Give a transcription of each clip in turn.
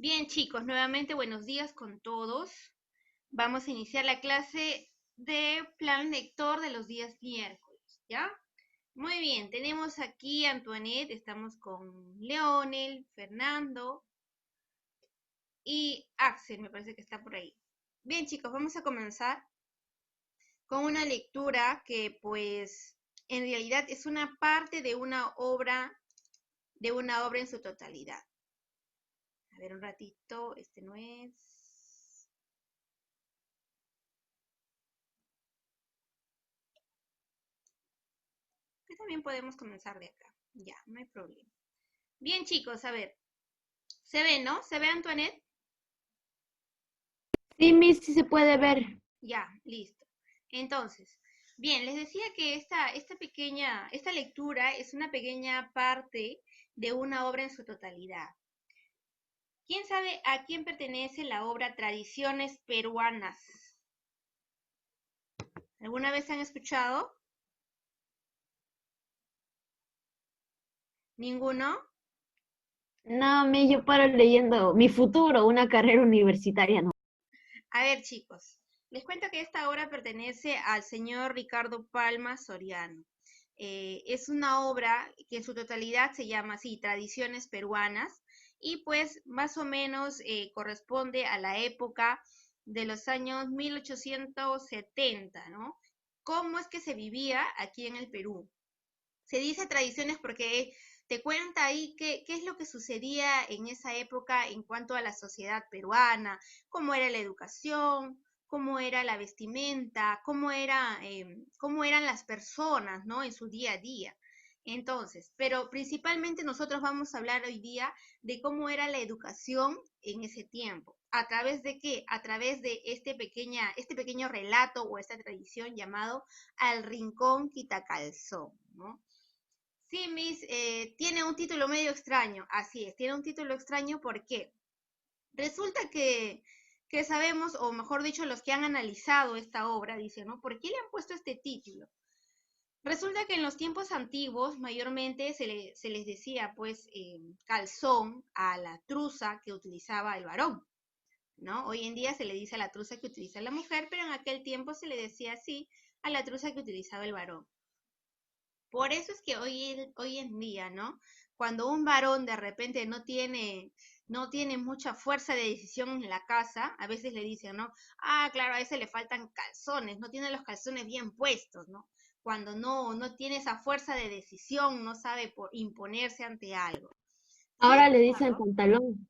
Bien, chicos, nuevamente buenos días con todos. Vamos a iniciar la clase de plan lector de los días miércoles, ¿ya? Muy bien, tenemos aquí a Antoinette, estamos con Leonel, Fernando y Axel, me parece que está por ahí. Bien, chicos, vamos a comenzar con una lectura que pues en realidad es una parte de una obra en su totalidad. A ver, un ratito, este no es. Que también podemos comenzar de acá. Ya, no hay problema. Bien, chicos, a ver. ¿Se ve, no? ¿Se ve, Antoinette? Sí, Miss, sí se puede ver. Ya, listo. Entonces, bien, les decía que esta lectura es una pequeña parte de una obra en su totalidad. ¿Quién sabe a quién pertenece la obra Tradiciones Peruanas? ¿Alguna vez han escuchado? ¿Ninguno? No, Miss, yo paro leyendo Mi futuro, una carrera universitaria, ¿no? A ver, chicos, les cuento que esta obra pertenece al señor Ricardo Palma Soriano. Es una obra que en su totalidad se llama así, Tradiciones Peruanas, y pues más o menos corresponde a la época de los años 1870, ¿no? ¿Cómo es que se vivía aquí en el Perú? Se dice tradiciones porque te cuenta ahí qué es lo que sucedía en esa época en cuanto a la sociedad peruana, cómo era la educación, cómo era la vestimenta, cómo eran las personas, ¿no? En su día a día. Entonces, pero principalmente nosotros vamos a hablar hoy día de cómo era la educación en ese tiempo. ¿A través de qué? A través de este pequeño relato o esta tradición llamado Al Rincón Quitacalzón, ¿no? Sí, Miss, tiene un título medio extraño, así es, tiene un título extraño porque resulta que sabemos, o mejor dicho, los que han analizado esta obra dicen, ¿no? ¿Por qué le han puesto este título? Resulta que en los tiempos antiguos mayormente se les decía pues calzón a la truza que utilizaba el varón, ¿no? Hoy en día se le dice a la truza que utiliza la mujer, pero en aquel tiempo se le decía así a la truza que utilizaba el varón. Por eso es que hoy en día, ¿no? Cuando un varón de repente no tiene mucha fuerza de decisión en la casa, a veces le dicen, ¿no? Ah, claro, a ese le faltan calzones, no tiene los calzones bien puestos, ¿no? Cuando no tiene esa fuerza de decisión, no sabe imponerse ante algo. Sin Ahora le dicen embargo, pantalón.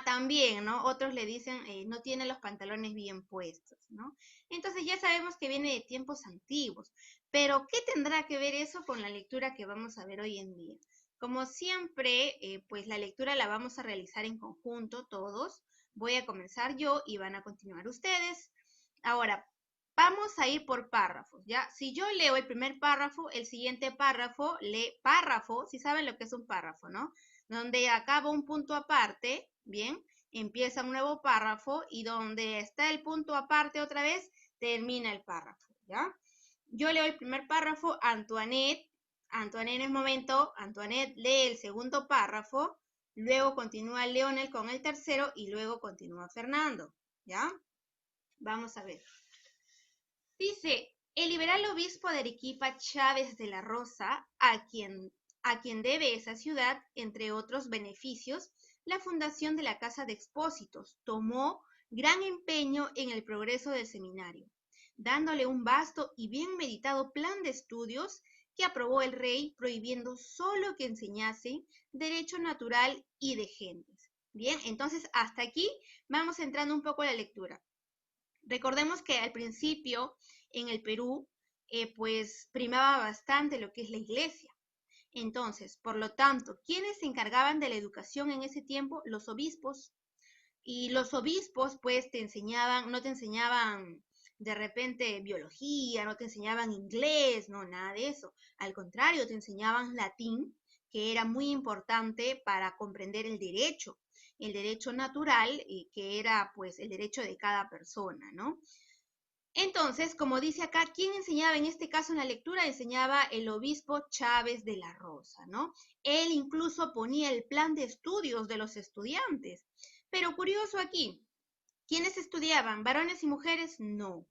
también, ¿no? Otros le dicen, no tiene los pantalones bien puestos, ¿no? Entonces ya sabemos que viene de tiempos antiguos, pero ¿qué tendrá que ver eso con la lectura que vamos a ver hoy en día? Como siempre, pues la lectura la vamos a realizar en conjunto todos. Voy a comenzar yo y van a continuar ustedes. Ahora, vamos a ir por párrafos, ¿ya? Si yo leo el primer párrafo, el siguiente párrafo, lee párrafo, si saben lo que es un párrafo, ¿no? Donde acaba un punto aparte, bien, empieza un nuevo párrafo y donde está el punto aparte otra vez, termina el párrafo, ¿ya? Yo leo el primer párrafo, Antoinette en el momento, Antoinette lee el segundo párrafo, luego continúa Leonel con el tercero y luego continúa Fernando, ¿ya? Vamos a ver. Dice, el liberal obispo de Arequipa, Chávez de la Rosa, a quien debe esa ciudad, entre otros beneficios, la fundación de la Casa de Expósitos, tomó gran empeño en el progreso del seminario, dándole un vasto y bien meditado plan de estudios que aprobó el rey, prohibiendo solo que enseñasen derecho natural y de gentes. Bien, entonces hasta aquí vamos entrando un poco a la lectura. Recordemos que al principio en el Perú, pues primaba bastante lo que es la iglesia. Entonces, por lo tanto, ¿quiénes se encargaban de la educación en ese tiempo? Los obispos. Y los obispos, pues, no te enseñaban de repente biología, no te enseñaban inglés, no, nada de eso. Al contrario, te enseñaban latín, que era muy importante para comprender el derecho natural, que era pues el derecho de cada persona, ¿no? Entonces, como dice acá, ¿quién enseñaba en este caso en la lectura? Enseñaba el obispo Chávez de la Rosa, ¿no? Él incluso ponía el plan de estudios de los estudiantes. Pero curioso aquí, ¿quiénes estudiaban? ¿Varones y mujeres? No,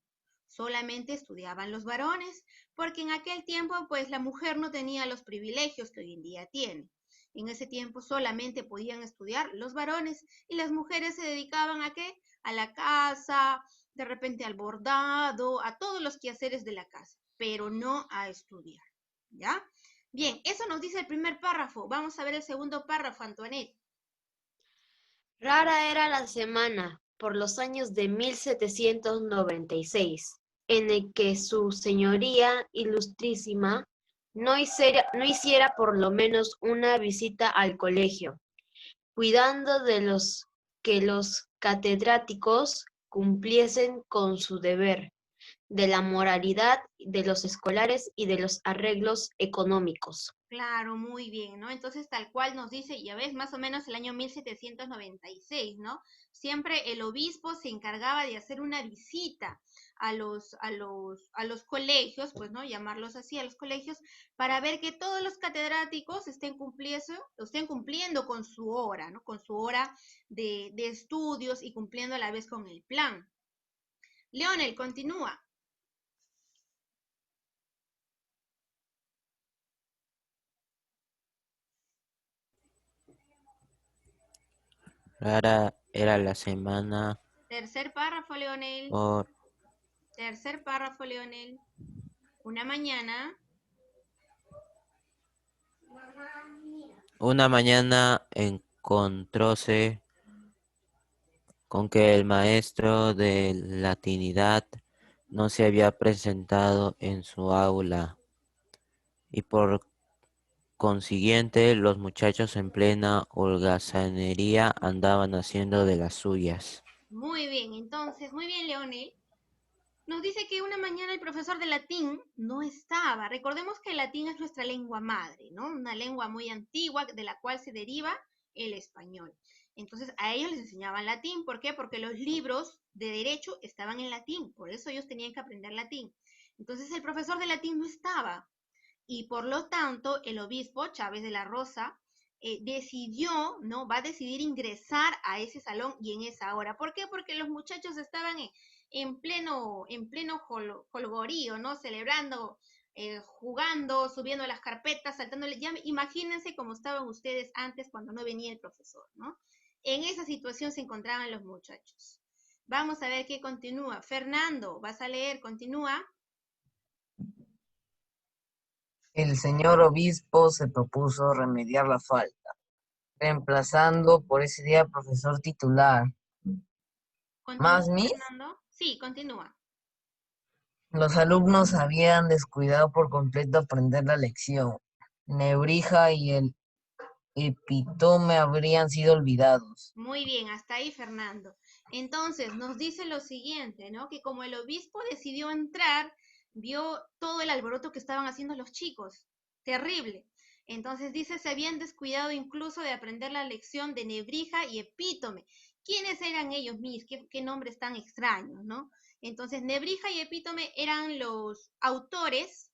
solamente estudiaban los varones, porque en aquel tiempo pues la mujer no tenía los privilegios que hoy en día tiene. En ese tiempo solamente podían estudiar los varones y las mujeres se dedicaban ¿a qué? A la casa, de repente al bordado, a todos los quehaceres de la casa, pero no a estudiar, ¿ya? Bien, eso nos dice el primer párrafo. Vamos a ver el segundo párrafo, Antoinette. Rara era la semana, por los años de 1796, en el que su señoría ilustrísima no hiciera por lo menos una visita al colegio, cuidando de que los catedráticos cumpliesen con su deber, de la moralidad de los escolares y de los arreglos económicos. Claro, muy bien, ¿no? Entonces, tal cual nos dice, ya ves, más o menos el año 1796, ¿no? Siempre el obispo se encargaba de hacer una visita a los colegios, pues, ¿no? Llamarlos así, a los colegios, para ver que todos los catedráticos estén cumpliendo con su hora, ¿no? Con su hora de estudios y cumpliendo a la vez con el plan. Leonel, continúa. Rara era la semana Tercer párrafo, Leonel. por Tercer párrafo, Leonel. Una mañana. una mañana encontróse con que el maestro de latinidad no se había presentado en su aula y por consiguiente los muchachos en plena holgazanería andaban haciendo de las suyas. Muy bien, entonces, muy bien, Leonel. Nos dice que una mañana el profesor de latín no estaba. Recordemos que el latín es nuestra lengua madre, ¿no? Una lengua muy antigua de la cual se deriva el español. Entonces a ellos les enseñaban latín. ¿Por qué? Porque los libros de derecho estaban en latín. Por eso ellos tenían que aprender latín. Entonces el profesor de latín no estaba. Y por lo tanto el obispo Chávez de la Rosa decidió, ¿no? Va a decidir ingresar a ese salón y en esa hora. ¿Por qué? Porque los muchachos estaban en pleno jolgorío, ¿no? Celebrando, jugando, subiendo las carpetas, saltándole. Ya imagínense cómo estaban ustedes antes cuando no venía el profesor, ¿no? En esa situación se encontraban los muchachos. Vamos a ver qué continúa. Fernando, vas a leer, continúa. El señor obispo se propuso remediar la falta, reemplazando por ese día al profesor titular. ¿Más, ¿Continúa, Miss? Fernando? Sí, continúa. Los alumnos habían descuidado por completo aprender la lección. Nebrija y el epítome habrían sido olvidados. Muy bien, hasta ahí, Fernando. Entonces, nos dice lo siguiente, ¿no? Que como el obispo decidió entrar, vio todo el alboroto que estaban haciendo los chicos. Terrible. Entonces dice, se habían descuidado incluso de aprender la lección de Nebrija y Epítome. ¿Quiénes eran ellos, Mis? ¿Qué nombres tan extraños, ¿no? Entonces, Nebrija y Epítome eran los autores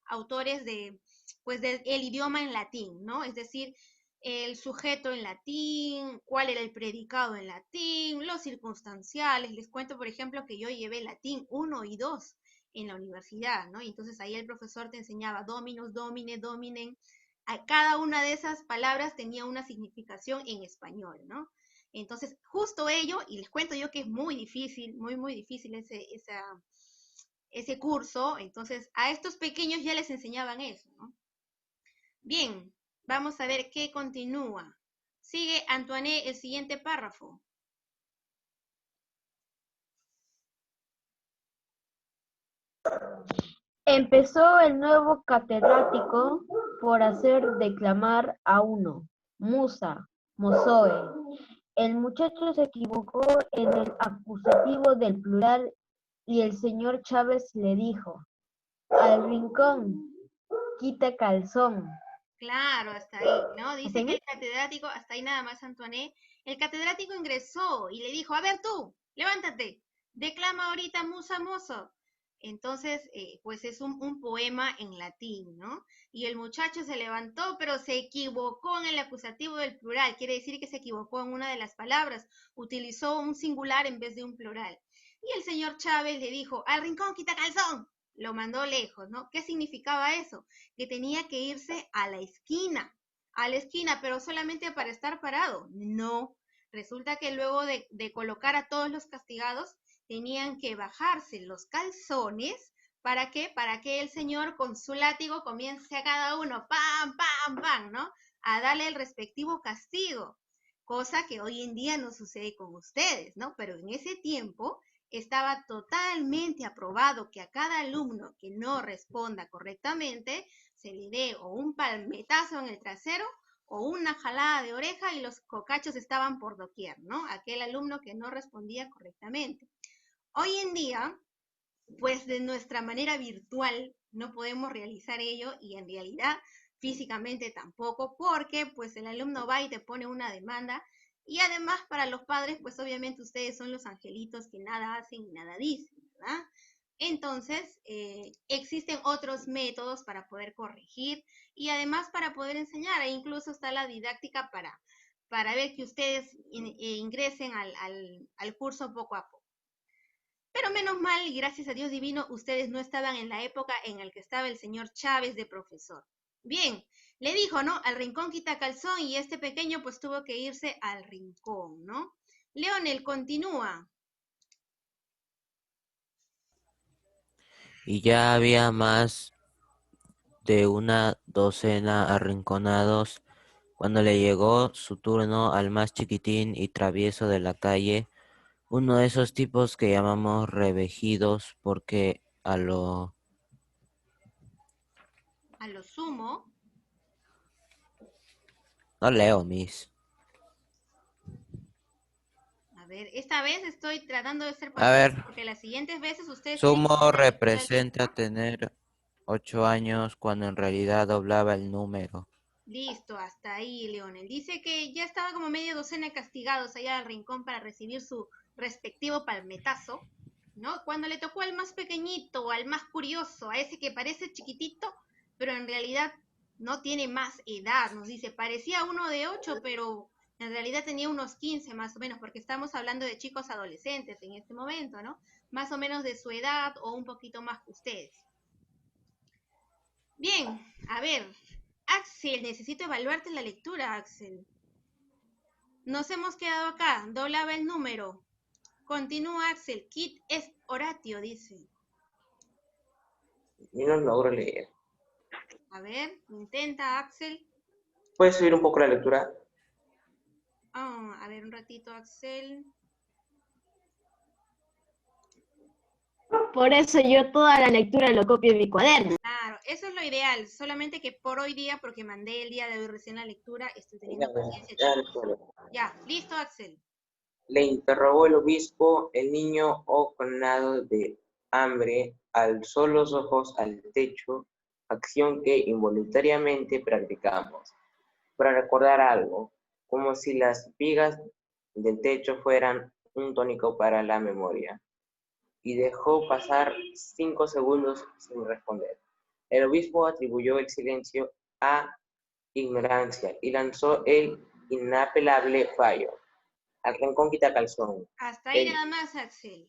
pues, del idioma en latín, ¿no? Es decir, el sujeto en latín, cuál era el predicado en latín, los circunstanciales. Les cuento, por ejemplo, que yo llevé latín 1 y 2 en la universidad, ¿no? Y entonces ahí el profesor te enseñaba dominus, domine, dominen. A cada una de esas palabras tenía una significación en español, ¿no? Entonces, justo ello, y les cuento yo que es muy difícil, muy, muy difícil ese curso, entonces a estos pequeños ya les enseñaban eso, ¿no? Bien, vamos a ver qué continúa. Sigue Antoine el siguiente párrafo. Empezó el nuevo catedrático por hacer declamar a uno, Musa, Mozoe. El muchacho se equivocó en el acusativo del plural y el señor Chávez le dijo, al rincón, quita calzón. Claro, hasta ahí, ¿no? ¿Hasta Dice que ahí? el catedrático, hasta ahí nada más, Antoine, el catedrático ingresó y le dijo, a ver tú, levántate, declama ahorita Musa Mozo. Entonces, pues es un poema en latín, ¿no? Y el muchacho se levantó, pero se equivocó en el acusativo del plural. Quiere decir que se equivocó en una de las palabras. Utilizó un singular en vez de un plural. Y el señor Chávez le dijo, al rincón quita calzón. Lo mandó lejos, ¿no? ¿Qué significaba eso? Que tenía que irse a la esquina, pero solamente para estar parado. No. Resulta que luego de colocar a todos los castigados, tenían que bajarse los calzones. ¿Para qué? Para que el señor con su látigo comience a cada uno, ¡pam, pam, pam!, ¿no? A darle el respectivo castigo, cosa que hoy en día no sucede con ustedes, ¿no? Pero en ese tiempo estaba totalmente aprobado que a cada alumno que no responda correctamente se le dé o un palmetazo en el trasero o una jalada de oreja y los cocachos estaban por doquier, ¿no? Aquel alumno que no respondía correctamente. Hoy en día, pues de nuestra manera virtual no podemos realizar ello y en realidad físicamente tampoco, porque pues el alumno va y te pone una demanda y además para los padres, pues obviamente ustedes son los angelitos que nada hacen y nada dicen, ¿verdad? Entonces, existen otros métodos para poder corregir y además para poder enseñar, e incluso está la didáctica para ver que ustedes ingresen al curso poco a poco. Pero menos mal, y gracias a Dios divino, ustedes no estaban en la época en la que estaba el señor Chávez de profesor. Bien, le dijo, ¿no? Al rincón quita calzón y este pequeño pues tuvo que irse al rincón, ¿no? Leonel, continúa. Y ya había más de una docena arrinconados cuando le llegó su turno al más chiquitín y travieso de la calle, uno de esos tipos que llamamos revejidos porque A lo sumo. No leo, Miss. A ver, esta vez estoy tratando de ser A paciente ver, porque las siguientes veces ustedes tienen que sumo hacer la lectura del representa tema. tener 8 años cuando en realidad doblaba el número. Listo, hasta ahí, Leonel. Dice que ya estaba como media docena castigados allá al rincón para recibir su respectivo palmetazo, ¿no? Cuando le tocó al más pequeñito, al más curioso, a ese que parece chiquitito, pero en realidad no tiene más edad, nos dice, parecía uno de 8, pero en realidad tenía unos 15 más o menos, porque estamos hablando de chicos adolescentes en este momento, ¿no? Más o menos de su edad o un poquito más que ustedes. Bien, a ver, Axel, necesito evaluarte la lectura, Axel. Nos hemos quedado acá, doblaba el número. Continúa, Axel. Kit es Horatio, dice. Yo no logro leer. A ver, intenta, Axel. ¿Puedes subir un poco la lectura? Oh, a ver, un ratito, Axel. Por eso yo toda la lectura lo copio en mi cuaderno. Claro, eso es lo ideal. Solamente que por hoy día, porque mandé el día de hoy recién la lectura, estoy teniendo paciencia, chicos. Ya, listo, Axel. Le interrogó el obispo. El niño, oconado de hambre, alzó los ojos al techo, acción que involuntariamente practicamos, para recordar algo, como si las vigas del techo fueran un tónico para la memoria, y dejó pasar 5 segundos sin responder. El obispo atribuyó el silencio a ignorancia y lanzó el inapelable fallo. Al rincón quita calzón. Hasta ahí nada más, Axel.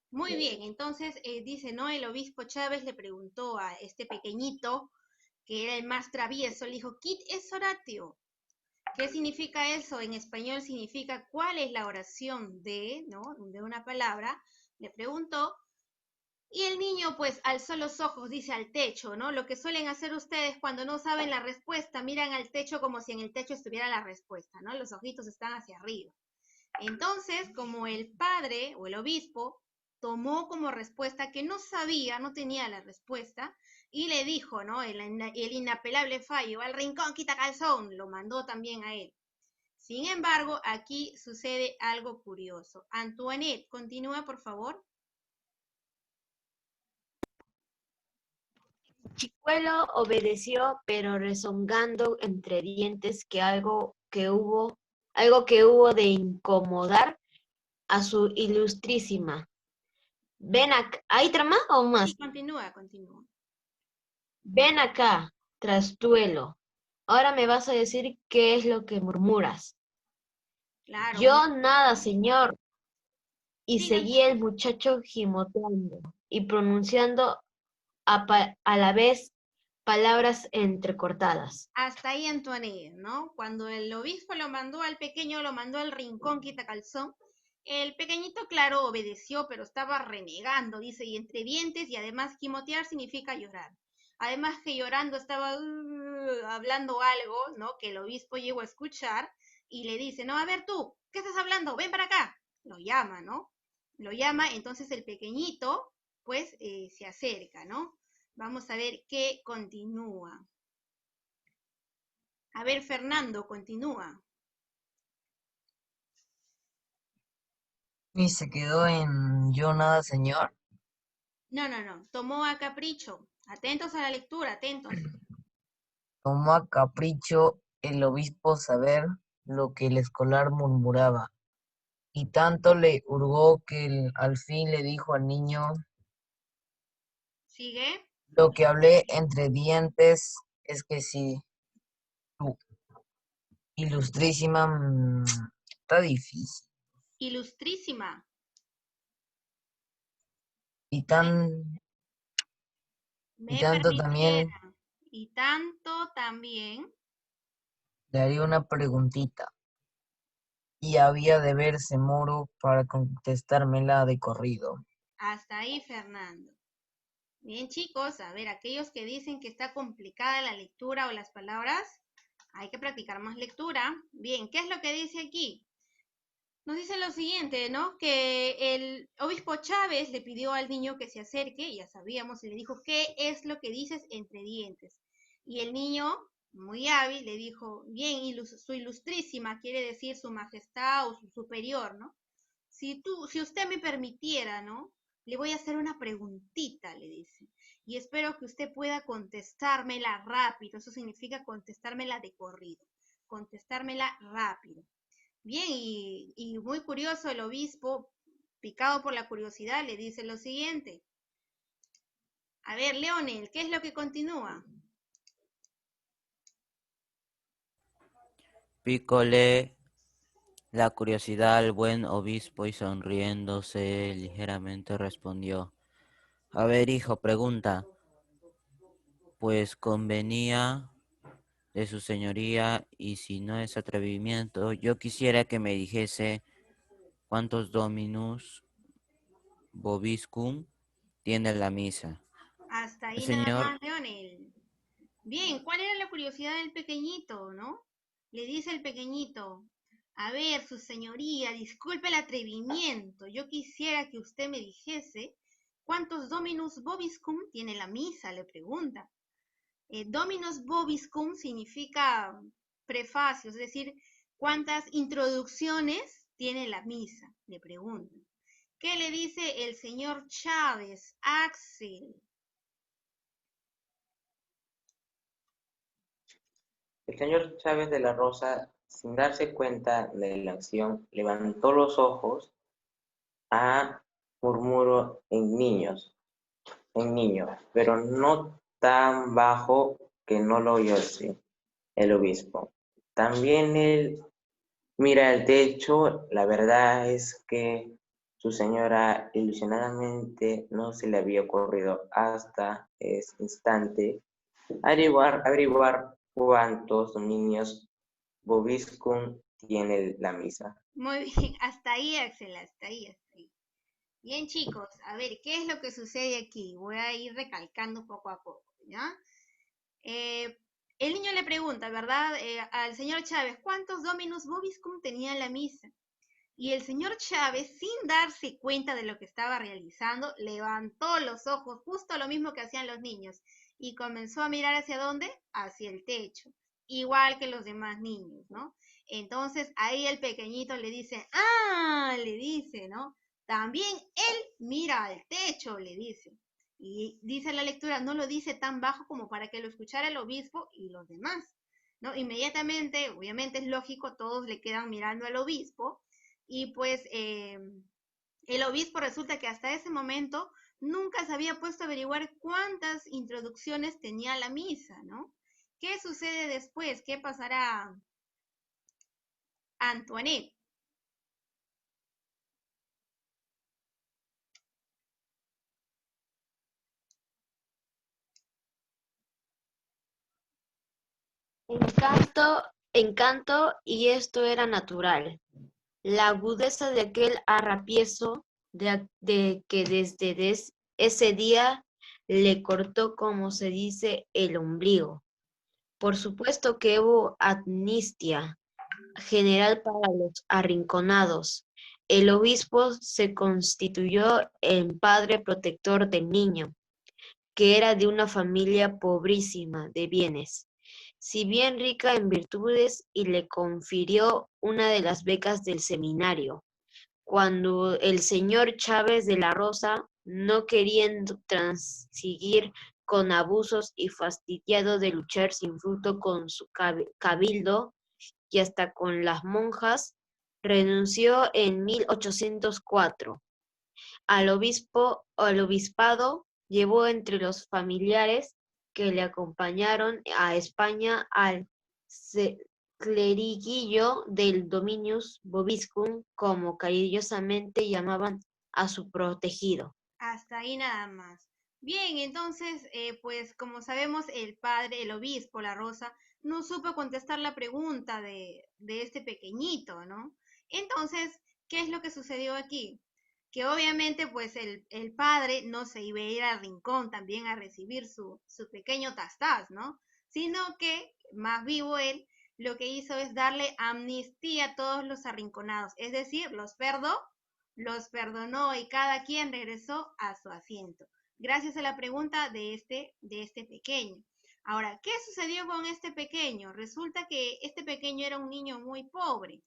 Muy bien, entonces dice, ¿no? El obispo Chávez le preguntó a este pequeñito, que era el más travieso, le dijo, Kit es Horatio. ¿Qué significa eso? En español significa cuál es la oración de, ¿no? De una palabra. Le preguntó. Y el niño pues alzó los ojos, dice, al techo, ¿no? Lo que suelen hacer ustedes cuando no saben la respuesta, miran al techo como si en el techo estuviera la respuesta, ¿no? Los ojitos están hacia arriba. Entonces, como el padre o el obispo tomó como respuesta que no sabía, no tenía la respuesta, y le dijo, ¿no? El inapelable fallo, al rincón quita calzón, lo mandó también a él. Sin embargo, aquí sucede algo curioso. Antoinette, continúa, por favor. Chicuelo obedeció, pero rezongando entre dientes que algo que hubo de incomodar a su ilustrísima. Ven acá. ¿Hay trama o más? Sí, continúa, continúa. Ven acá, trastuelo. Ahora me vas a decir qué es lo que murmuras. Claro, muy Yo nada, importante. señor. Y Sigan. seguía el muchacho gimoteando y pronunciando a la vez palabras entrecortadas. Hasta ahí Antoine, ¿no? Cuando el obispo lo mandó al pequeño, lo mandó al rincón quitacalzón, el pequeñito, claro, obedeció, pero estaba renegando, dice, y entre dientes, y además gimotear significa llorar. Además que llorando estaba hablando algo, ¿no? Que el obispo llegó a escuchar y le dice, no, a ver tú, ¿qué estás hablando? Ven para acá. Lo llama, ¿no? Lo llama, entonces el pequeñito, pues, se acerca, ¿no? Vamos a ver qué continúa. A ver, Fernando, continúa. Y se quedó en yo nada, señor. No, no, no. Tomó a capricho. Atentos a la lectura, atentos. Tomó a capricho el obispo saber lo que el escolar murmuraba, y tanto le hurgó que al fin le dijo al niño, ¿Sigue? lo que hablé entre dientes es que si tu ilustrísima, está difícil, Ilustrísima. y Me, tan, y me tanto también permitiera. Y tanto también. le haría una preguntita, y había de verse moro para contestármela de corrido. Hasta ahí, Fernando. Bien, chicos, a ver, aquellos que dicen que está complicada la lectura o las palabras, hay que practicar más lectura. Bien, ¿qué es lo que dice aquí? Nos dice lo siguiente, ¿no? Que el obispo Chávez le pidió al niño que se acerque, ya sabíamos, y le dijo, ¿qué es lo que dices entre dientes? Y el niño, muy hábil, le dijo, bien, su ilustrísima, quiere decir su majestad o su superior, ¿no? Si usted me permitiera, ¿no? Le voy a hacer una preguntita, le dice, y espero que usted pueda contestármela rápido, eso significa contestármela de corrido, contestármela rápido. Bien, y muy curioso, el obispo, picado por la curiosidad, le dice lo siguiente. A ver, Leonel, ¿qué es lo que continúa? Pícole la curiosidad al buen obispo y sonriéndose ligeramente respondió: A ver, hijo, pregunta. Pues convenía de su señoría, y si no es atrevimiento, yo quisiera que me dijese cuántos dominus vobiscum tiene la misa. Hasta El ahí nada señor, más, Leonel. Bien, ¿cuál era la curiosidad del pequeñito, no? Le dice el pequeñito, a ver, su señoría, disculpe el atrevimiento, yo quisiera que usted me dijese cuántos dominus vobiscum tiene la misa, le pregunta. Dominus vobiscum significa prefacio, es decir, cuántas introducciones tiene la misa, le pregunta. ¿Qué le dice el señor Chávez, Axel? El señor Chávez de la Rosa, sin darse cuenta de la acción, levantó los ojos a murmuró en niño, pero no tan bajo que no lo oyese el obispo. También él mira el techo, la verdad es que su señora ilusionadamente no se le había ocurrido hasta ese instante averiguar cuántos niños Bobiscum tiene la misa. Muy bien, hasta ahí, Axel, hasta ahí, hasta ahí. Bien, chicos, a ver, ¿qué es lo que sucede aquí? Voy a ir recalcando poco a poco, ¿ya? Eh, el niño le pregunta, ¿verdad? Al señor Chávez, ¿cuántos dominus vobiscum tenía la misa? Y el señor Chávez, sin darse cuenta de lo que estaba realizando, levantó los ojos, justo lo mismo que hacían los niños, y comenzó a mirar hacia dónde? Hacia el techo, igual que los demás niños, ¿no? Entonces ahí el pequeñito le dice, le dice, ¿no? También él mira al techo, le dice. Y dice la lectura, no lo dice tan bajo como para que lo escuchara el obispo y los demás, ¿no? Inmediatamente, obviamente es lógico, todos le quedan mirando al obispo y pues El obispo resulta que hasta ese momento nunca se había puesto a averiguar cuántas introducciones tenía la misa, ¿no? ¿Qué sucede después? ¿Qué pasará, Antoinette? Encanto, y esto era natural. La agudeza de aquel arrapiezo de que desde ese día le cortó, como se dice, el ombligo. Por supuesto que hubo amnistía general para los arrinconados. El obispo se constituyó en padre protector del niño, que era de una familia pobrísima de bienes, si bien rica en virtudes, y le confirió una de las becas del seminario. Cuando el señor Chávez de la Rosa, no queriendo transigir con abusos y fastidiado de luchar sin fruto con su cabildo y hasta con las monjas, renunció en 1804 al obispado. Llevó entre los familiares que le acompañaron a España al cleriguillo del Dominius Vobiscum, como cariñosamente llamaban a su protegido. Hasta ahí nada más. Bien, entonces, pues como sabemos, el padre, el obispo, la Rosa, no supo contestar la pregunta de este pequeñito, ¿no? Entonces, ¿qué es lo que sucedió aquí? Que obviamente, pues el padre no se iba a ir al rincón también a recibir su pequeño tastaz, ¿no? Sino que, más vivo él, lo que hizo es darle amnistía a todos los arrinconados, es decir, los perdonó y cada quien regresó a su asiento, gracias a la pregunta de este pequeño. Ahora, ¿qué sucedió con este pequeño? Resulta que este pequeño era un niño muy pobre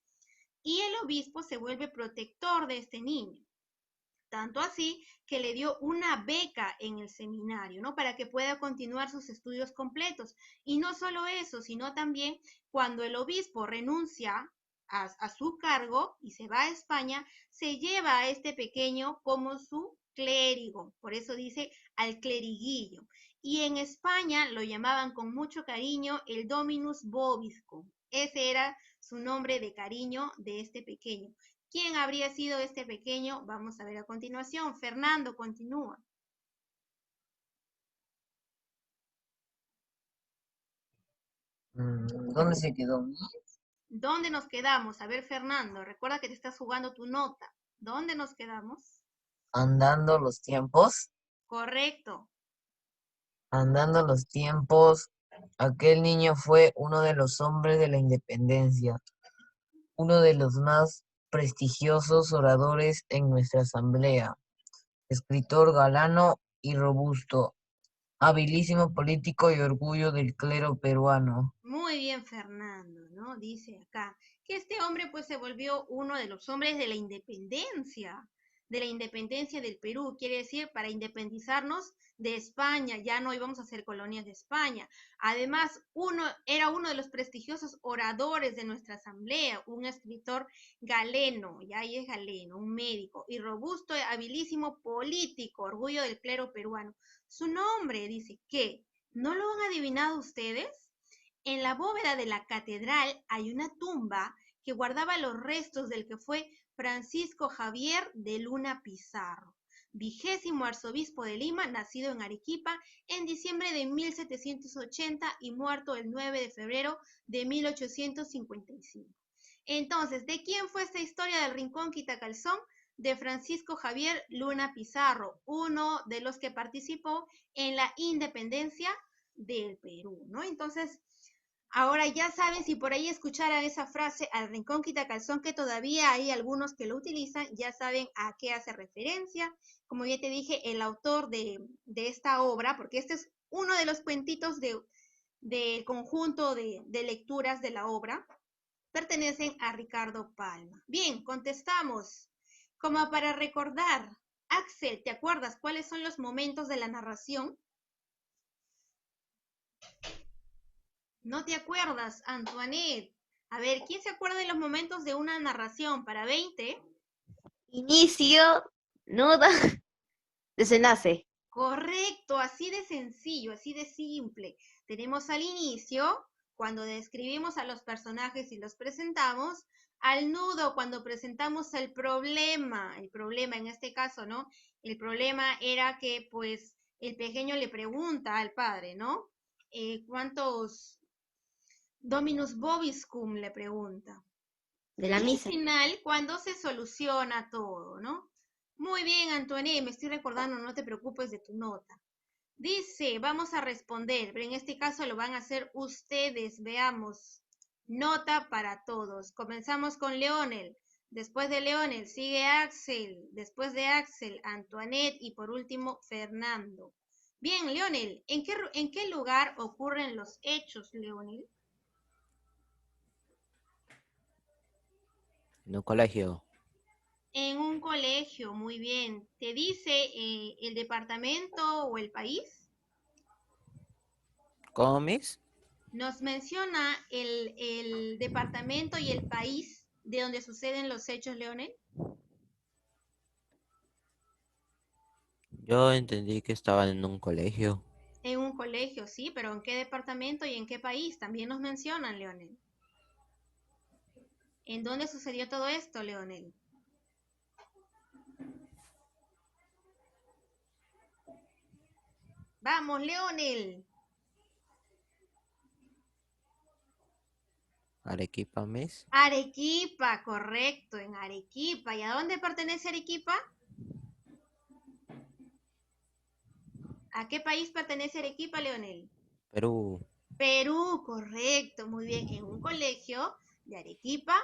y el obispo se vuelve protector de este niño. Tanto así que le dio una beca en el seminario, ¿no? Para que pueda continuar sus estudios completos. Y no solo eso, sino también cuando el obispo renuncia a su cargo y se va a España, se lleva a este pequeño como su clérigo. Por eso dice al cleriguillo. Y en España lo llamaban con mucho cariño el Dominus Vobiscum. Ese era su nombre de cariño de este pequeño. ¿Quién habría sido este pequeño? Vamos a ver a continuación. Fernando, continúa. ¿Dónde se quedó? ¿Dónde nos quedamos? A ver, Fernando, recuerda que te estás jugando tu nota. ¿Dónde nos quedamos? Andando los tiempos, Correcto. andando los tiempos, aquel niño fue uno de los hombres de la independencia, uno de los más prestigiosos oradores en nuestra asamblea, escritor galano y robusto, habilísimo político y orgullo del clero peruano. Muy bien, Fernando, ¿no? Dice acá que este hombre pues se volvió uno de los hombres de la independencia del Perú, quiere decir para independizarnos de España, ya no íbamos a ser colonias de España. Además, era uno de los prestigiosos oradores de nuestra asamblea, un escritor galeno, ya ahí es galeno, un médico, y robusto, habilísimo político, orgullo del clero peruano. Su nombre, dice, ¿qué? ¿No lo han adivinado ustedes? En la bóveda de la catedral hay una tumba que guardaba los restos del que fue Francisco Javier de Luna Pizarro, 20º arzobispo de Lima, nacido en Arequipa en diciembre de 1780 y muerto el 9 de febrero de 1855. Entonces, ¿de quién fue esta historia del Rincón Quitacalzón? De Francisco Javier Luna Pizarro, uno de los que participó en la independencia del Perú, ¿no? Entonces, ahora ya saben, si por ahí escucharan esa frase al rincón quita calzón, que todavía hay algunos que lo utilizan, ya saben a qué hace referencia. Como ya te dije, el autor de esta obra, porque este es uno de los cuentitos del conjunto de lecturas de la obra, pertenecen a Ricardo Palma. Bien, contestamos. Como para recordar, Axel, ¿te acuerdas cuáles son los momentos de la narración? ¿No te acuerdas, Antoinette? A ver, ¿quién se acuerda de los momentos de una narración para 20? Inicio, nudo, desenlace. Correcto, así de sencillo, así de simple. Tenemos al inicio, cuando describimos a los personajes y los presentamos, al nudo, cuando presentamos el problema en este caso, ¿no? El problema era que, pues, el pequeño le pregunta al padre, ¿no? ¿Cuántos Dominus Vobiscum le pregunta? De la Y al misa. final, cuando se soluciona todo, ¿no? Muy bien, Antoine, me estoy recordando, no te preocupes de tu nota. Dice, vamos a responder, pero en este caso lo van a hacer ustedes, veamos. Nota para todos. Comenzamos con Leonel. Después de Leonel sigue Axel. Después de Axel, Antoinette y por último, Fernando. Bien, Leonel, ¿en qué lugar ocurren los hechos, Leonel? En un colegio. En un colegio, muy bien. ¿Te dice el departamento o el país? ¿Cómo, Miss? Nos menciona el departamento y el país de donde suceden los hechos, Leonel. Yo entendí que estaban en un colegio. En un colegio, sí, pero ¿en qué departamento y en qué país? También nos mencionan, Leonel. ¿En dónde sucedió todo esto, Leonel? Vamos, Leonel. Arequipa, Miss. Arequipa, correcto, en Arequipa. ¿Y a dónde pertenece Arequipa? ¿A qué país pertenece Arequipa, Leonel? Perú. Perú, correcto, muy bien. En un colegio de Arequipa,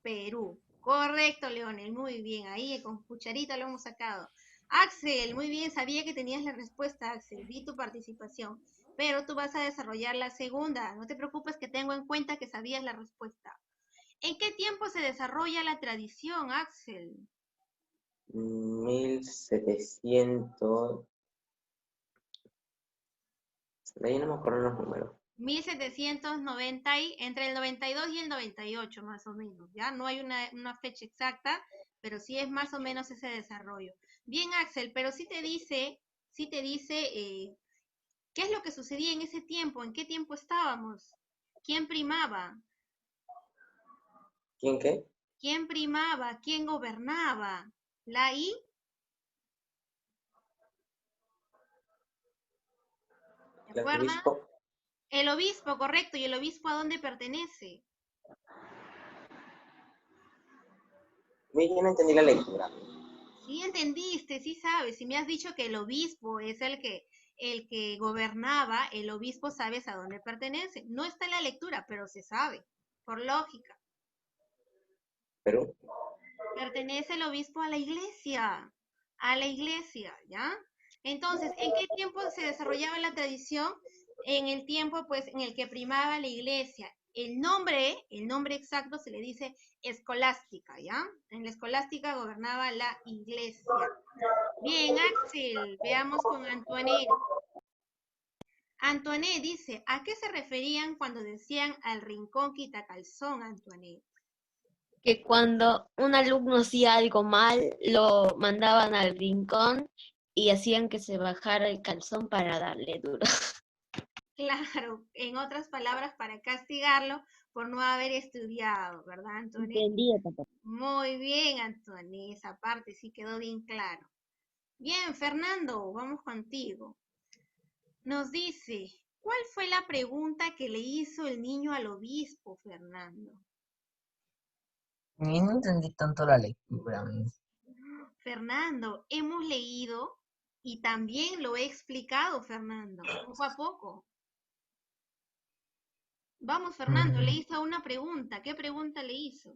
Perú. Correcto, Leonel, muy bien. Ahí con cucharita lo hemos sacado. Axel, muy bien, sabía que tenías la respuesta, Axel. Vi tu participación. Pero tú vas a desarrollar la segunda. No te preocupes que tengo en cuenta que sabías la respuesta. ¿En qué tiempo se desarrolla la tradición, Axel? 1700. De ahí no me acuerdo los números. 1790 entre el 92 y el 98 más o menos, ¿ya? No hay una fecha exacta, pero sí es más o menos ese desarrollo. Bien, Axel, pero sí te dice qué es lo que sucedía en ese tiempo, en qué tiempo estábamos, quién primaba, ¿Quién qué? quién primaba, quién gobernaba, la I, ¿te El acuerdas? obispo. El obispo, correcto, ¿y el obispo a dónde pertenece? Yo no entendí la lectura. Sí entendiste, sí sabes. Si me has dicho que el obispo es el que gobernaba, el obispo sabes a dónde pertenece. No está en la lectura, pero se sabe, por lógica. Perú. Pertenece el obispo a la iglesia, ¿ya? Entonces, ¿en qué tiempo se desarrollaba la tradición? En el tiempo, pues, en el que primaba la iglesia. El nombre exacto se le dice escolástica, ¿ya? En la escolástica gobernaba la iglesia. Bien, Axel, veamos con Antoinette. Antoinette dice, ¿a qué se referían cuando decían al rincón quitacalzón, Antoinette? Que cuando un alumno hacía algo mal, lo mandaban al rincón y hacían que se bajara el calzón para darle duro. Claro, en otras palabras, para castigarlo por no haber estudiado, ¿verdad, Antoinette? Entendía, papá. Muy bien, Antoinette, esa parte sí quedó bien claro. Bien, Fernando, vamos contigo. Nos dice, ¿cuál fue la pregunta que le hizo el niño al obispo, Fernando? Ni no entendí tanto la lectura, Miss. Fernando, hemos leído y también lo he explicado, Fernando, poco a poco. Vamos, Fernando, le Mm, hizo una pregunta. ¿Qué pregunta le hizo?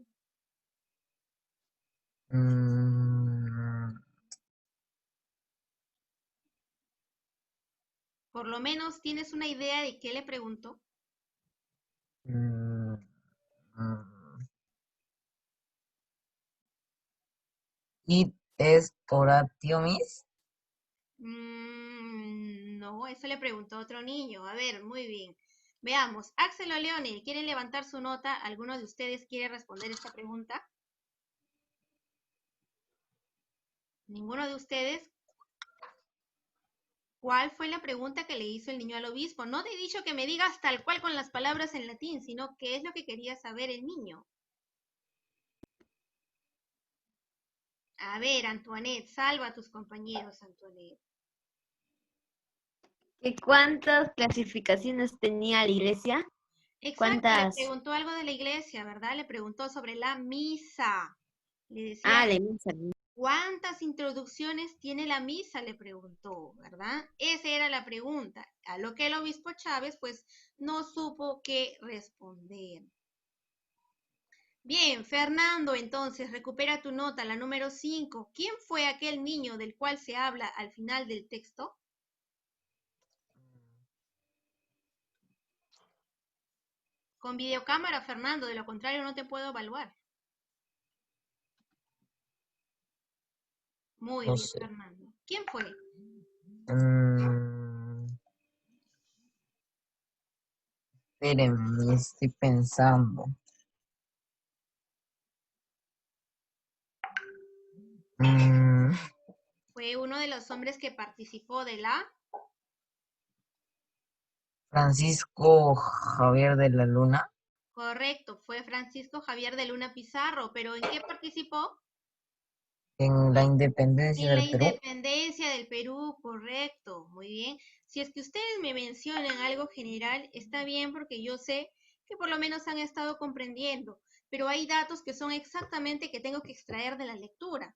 mm, Por lo menos tienes una idea de qué le preguntó. mm, mm. ¿Y es Horatio, Miss? No, eso le preguntó otro niño. A ver, muy bien. Veamos, Axel o Leonel, ¿quieren levantar su nota? ¿Alguno de ustedes quiere responder esta pregunta? ¿Ninguno de ustedes? ¿Cuál fue la pregunta que le hizo el niño al obispo? No te he dicho que me digas tal cual con las palabras en latín, sino qué es lo que quería saber el niño. A ver, Antoinette, salva a tus compañeros, Antoinette. ¿Que cuántas clasificaciones tenía la iglesia? Exacto, le ¿Cuántas? preguntó algo de la iglesia, ¿verdad? Le preguntó sobre la misa. Le Ah, decía, la misa. ¿cuántas introducciones tiene la misa? Le preguntó, ¿verdad? Esa era la pregunta. A lo que el obispo Chávez, pues, no supo qué responder. Bien, Fernando, entonces, recupera tu nota, la número 5. ¿Quién fue aquel niño del cual se habla al final del texto? Con videocámara, Fernando, de lo contrario no te puedo evaluar. Muy No bien, sé. Fernando. ¿Quién fue? Espérenme, estoy pensando. Fue uno de los hombres que participó de la... Francisco Javier de la Luna. Correcto, fue Francisco Javier de Luna Pizarro, pero ¿en qué participó? En la independencia En la del Perú. independencia del Perú, correcto, muy bien. Si es que ustedes me mencionan algo general, está bien porque yo sé que por lo menos han estado comprendiendo, pero hay datos que son exactamente que tengo que extraer de la lectura.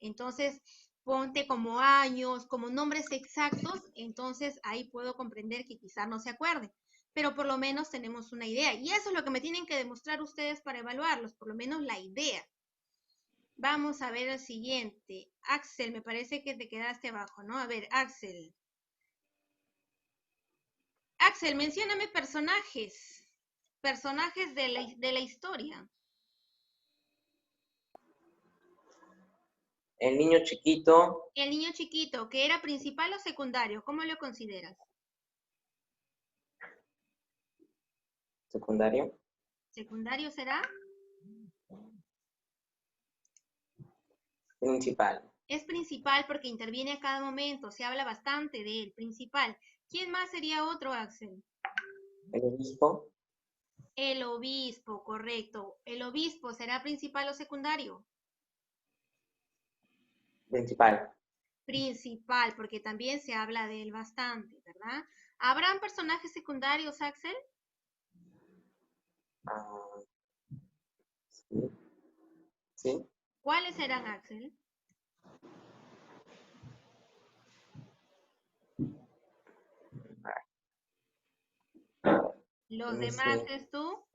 Entonces, ponte como años, como nombres exactos, entonces ahí puedo comprender que quizás no se acuerden, pero por lo menos tenemos una idea. Y eso es lo que me tienen que demostrar ustedes para evaluarlos, por lo menos la idea. Vamos a ver el siguiente. Axel, me parece que te quedaste abajo, ¿no? A ver, Axel. Axel, mencióname personajes. Personajes de la historia. El niño chiquito, El niño chiquito, ¿que era principal o secundario? ¿Cómo lo consideras? secundario, ¿Secundario será? principal, Es principal porque interviene a cada momento, se habla bastante de él, principal. ¿Quién más sería otro, Axel? el obispo, El obispo, correcto. ¿El obispo será principal o secundario? principal, Principal, porque también se habla de él bastante, ¿verdad? ¿Habrán personajes secundarios, Axel? ah, sí, sí, ¿Cuáles serán, Axel? ¿Los no demás sé, es tú?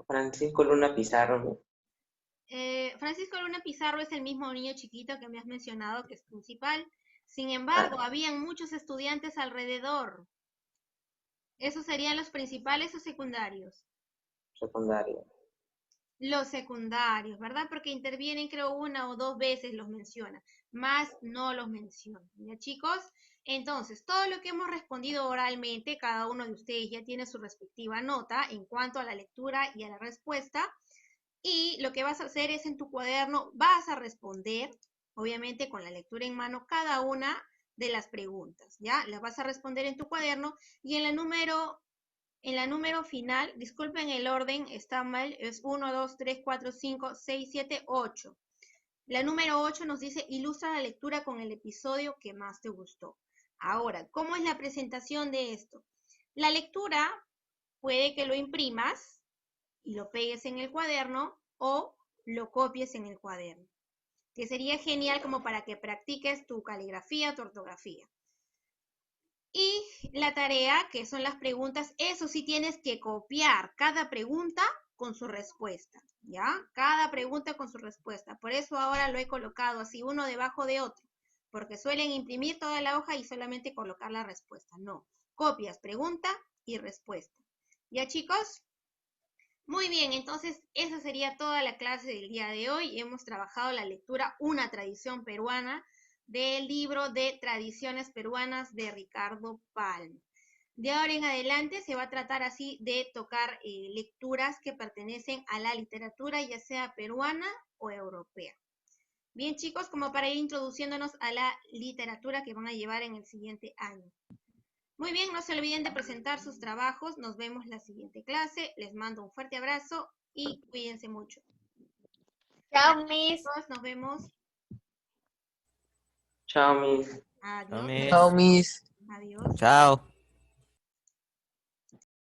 Francisco Luna Pizarro, Francisco Luna Pizarro es el mismo niño chiquito que me has mencionado que es principal. Sin embargo, ah, habían muchos estudiantes alrededor. ¿Esos serían los principales o secundarios? secundario, Los secundarios, ¿verdad? Porque intervienen, creo, una o dos veces los menciona, más no los menciona. ¿Ya, chicos? Entonces, todo lo que hemos respondido oralmente, cada uno de ustedes ya tiene su respectiva nota en cuanto a la lectura y a la respuesta. Y lo que vas a hacer es en tu cuaderno, vas a responder, obviamente con la lectura en mano, cada una de las preguntas, ¿ya? Las vas a responder en tu cuaderno y en la número final, disculpen el orden, está mal, es 1, 2, 3, 4, 5, 6, 7, 8. La número 8 nos dice, ilustra la lectura con el episodio que más te gustó. Ahora, ¿cómo es la presentación de esto? La lectura puede que lo imprimas y lo pegues en el cuaderno o lo copies en el cuaderno, que sería genial como para que practiques tu caligrafía, tu ortografía. Y la tarea, que son las preguntas, eso sí tienes que copiar cada pregunta con su respuesta, ¿ya? Cada pregunta con su respuesta. Por eso ahora lo he colocado así, uno debajo de otro, porque suelen imprimir toda la hoja y solamente colocar la respuesta. No, copias, pregunta y respuesta. ¿Ya, chicos? Muy bien, entonces esa sería toda la clase del día de hoy. Hemos trabajado la lectura Una tradición peruana del libro de Tradiciones Peruanas de Ricardo Palma. De ahora en adelante se va a tratar así de tocar lecturas que pertenecen a la literatura, ya sea peruana o europea. Bien, chicos, como para ir introduciéndonos a la literatura que van a llevar en el siguiente año. Muy bien, no se olviden de presentar sus trabajos. Nos vemos la siguiente clase. Les mando un fuerte abrazo y cuídense mucho. Chao, Miss. Chicos, nos vemos. Chao, Miss. Adiós. Miss. Chao, Miss. Adiós. Chao.